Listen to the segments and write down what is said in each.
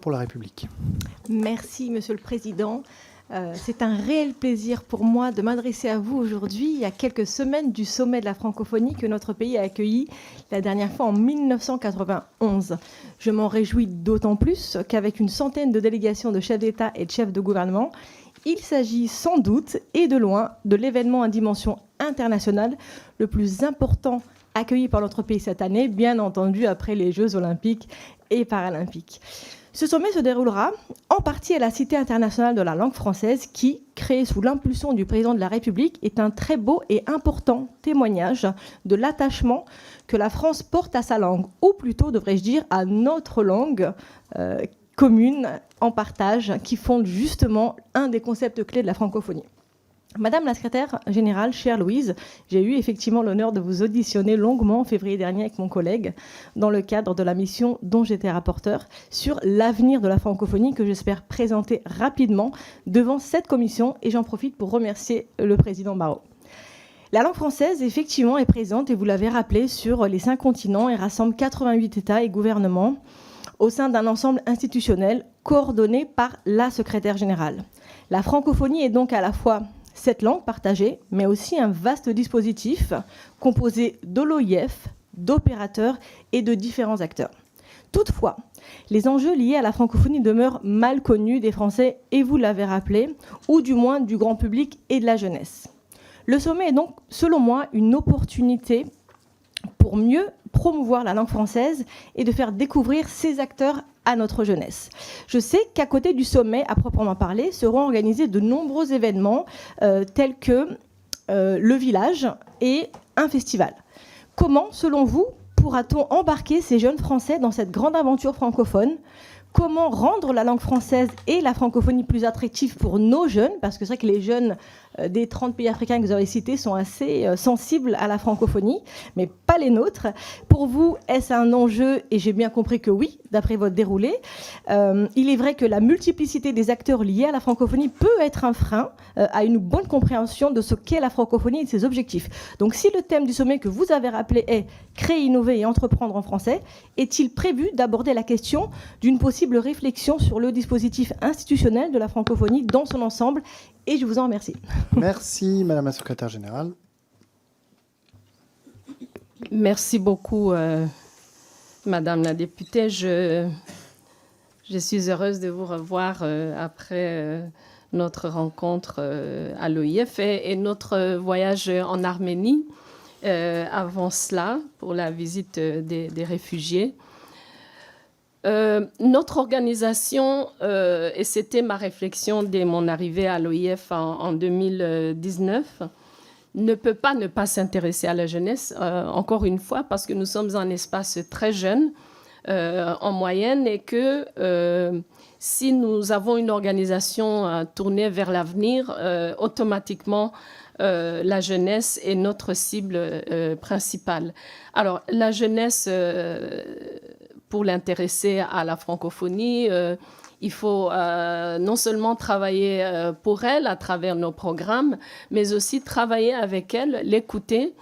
pour la République. Merci, Monsieur le Président. C'est un réel plaisir pour moi de m'adresser à vous aujourd'hui, il y a quelques semaines du sommet de la francophonie que notre pays a accueilli la dernière fois en 1991. Je m'en réjouis d'autant plus qu'avec une centaine de délégations de chefs d'État et de chefs de gouvernement, il s'agit sans doute et de loin de l'événement à dimension internationale le plus important accueilli par notre pays cette année, bien entendu après les Jeux olympiques et paralympiques. Ce sommet se déroulera en partie à la Cité internationale de la langue française qui, créée sous l'impulsion du président de la République, est un très beau et important témoignage de l'attachement que la France porte à sa langue, ou plutôt, devrais-je dire, à notre langue commune en partage, qui fonde justement un des concepts clés de la francophonie. Madame la secrétaire générale, chère Louise, j'ai eu effectivement l'honneur de vous auditionner longuement en février dernier avec mon collègue dans le cadre de la mission dont j'étais rapporteur sur l'avenir de la francophonie que j'espère présenter rapidement devant cette commission et j'en profite pour remercier le président Barrot. La langue française, effectivement, est présente, et vous l'avez rappelé, sur les 5 continents et rassemble 88 États et gouvernements au sein d'un ensemble institutionnel coordonné par la secrétaire générale. La francophonie est donc à la fois cette langue partagée, mais aussi un vaste dispositif composé de l'OIF, d'opérateurs et de différents acteurs. Toutefois, les enjeux liés à la francophonie demeurent mal connus des Français, et vous l'avez rappelé, ou du moins du grand public et de la jeunesse. Le sommet est donc, selon moi, une opportunité pour mieux promouvoir la langue française et de faire découvrir ces acteurs à notre jeunesse. Je sais qu'à côté du sommet, à proprement parler, seront organisés de nombreux événements tels que le village et un festival. Comment, selon vous, pourra-t-on embarquer ces jeunes Français dans cette grande aventure francophone ? Comment rendre la langue française et la francophonie plus attractives pour nos jeunes ? Parce que c'est vrai que les jeunes des 30 pays africains que vous avez cités sont assez sensibles à la francophonie, mais pas les nôtres. Pour vous, est-ce un enjeu ? Et j'ai bien compris que oui, d'après votre déroulé. Il est vrai que la multiplicité des acteurs liés à la francophonie peut être un frein à une bonne compréhension de ce qu'est la francophonie et de ses objectifs. Donc si le thème du sommet que vous avez rappelé est « Créer, innover et entreprendre en français », est-il prévu d'aborder la question d'une possible réflexion sur le dispositif institutionnel de la francophonie dans son ensemble ? Et je vous en remercie. Merci, Madame la secrétaire générale. Merci beaucoup, Madame la députée. Je suis heureuse de vous revoir après notre rencontre à l'OIF et notre voyage en Arménie avant cela pour la visite des réfugiés. Notre organisation, et c'était ma réflexion dès mon arrivée à l'OIF en 2019, ne peut pas ne pas s'intéresser à la jeunesse, encore une fois, parce que nous sommes un espace très jeune en moyenne et que si nous avons une organisation tournée vers l'avenir, automatiquement, la jeunesse est notre cible principale. Alors, la jeunesse... pour l'intéresser à la francophonie, il faut non seulement travailler pour elle à travers nos programmes, mais aussi travailler avec elle, l'écouter.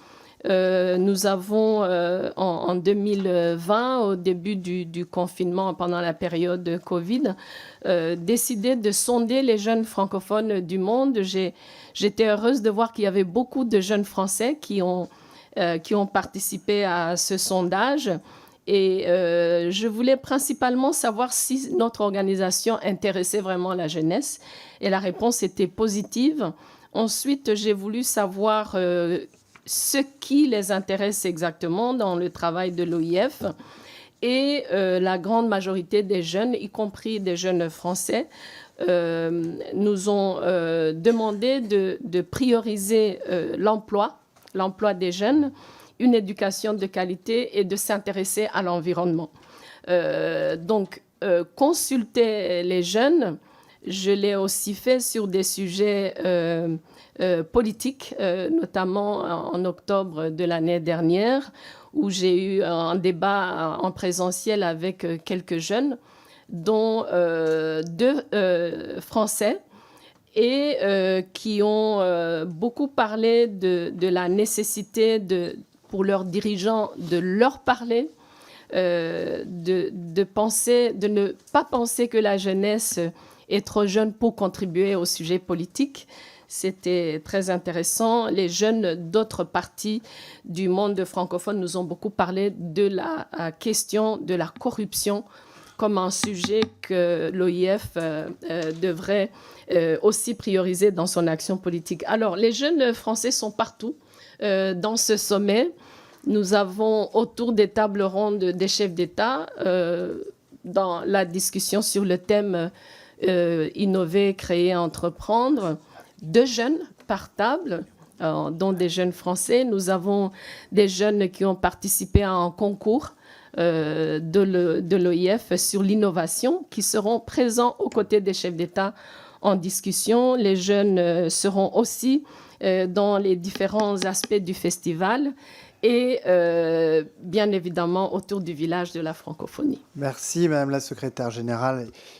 Nous avons, en 2020, au début du confinement, pendant la période de Covid, décidé de sonder les jeunes francophones du monde. J'étais heureuse de voir qu'il y avait beaucoup de jeunes Français qui ont participé à ce sondage. Et je voulais principalement savoir si notre organisation intéressait vraiment la jeunesse. Et la réponse était positive. Ensuite, j'ai voulu savoir ce qui les intéresse exactement dans le travail de l'OIF. Et la grande majorité des jeunes, y compris des jeunes Français, nous ont demandé de prioriser l'emploi des jeunes, une éducation de qualité et de s'intéresser à l'environnement. Donc, consulter les jeunes, je l'ai aussi fait sur des sujets politiques, notamment en octobre de l'année dernière, où j'ai eu un débat en présentiel avec quelques jeunes, dont 2 Français, et qui ont beaucoup parlé de la nécessité pour leurs dirigeants de leur parler, de ne pas penser que la jeunesse est trop jeune pour contribuer au sujet politique. C'était très intéressant. Les jeunes d'autres parties du monde francophone nous ont beaucoup parlé de la question de la corruption comme un sujet que l'OIF devrait aussi prioriser dans son action politique. Alors, les jeunes français sont partout dans ce sommet. Nous avons autour des tables rondes des chefs d'État dans la discussion sur le thème innover, créer, entreprendre. 2 jeunes par table, dont des jeunes français. Nous avons des jeunes qui ont participé à un concours de l'OIF sur l'innovation, qui seront présents aux côtés des chefs d'État en discussion. Les jeunes seront aussi dans les différents aspects du festival et bien évidemment autour du village de la francophonie. Merci, Madame la Secrétaire Générale.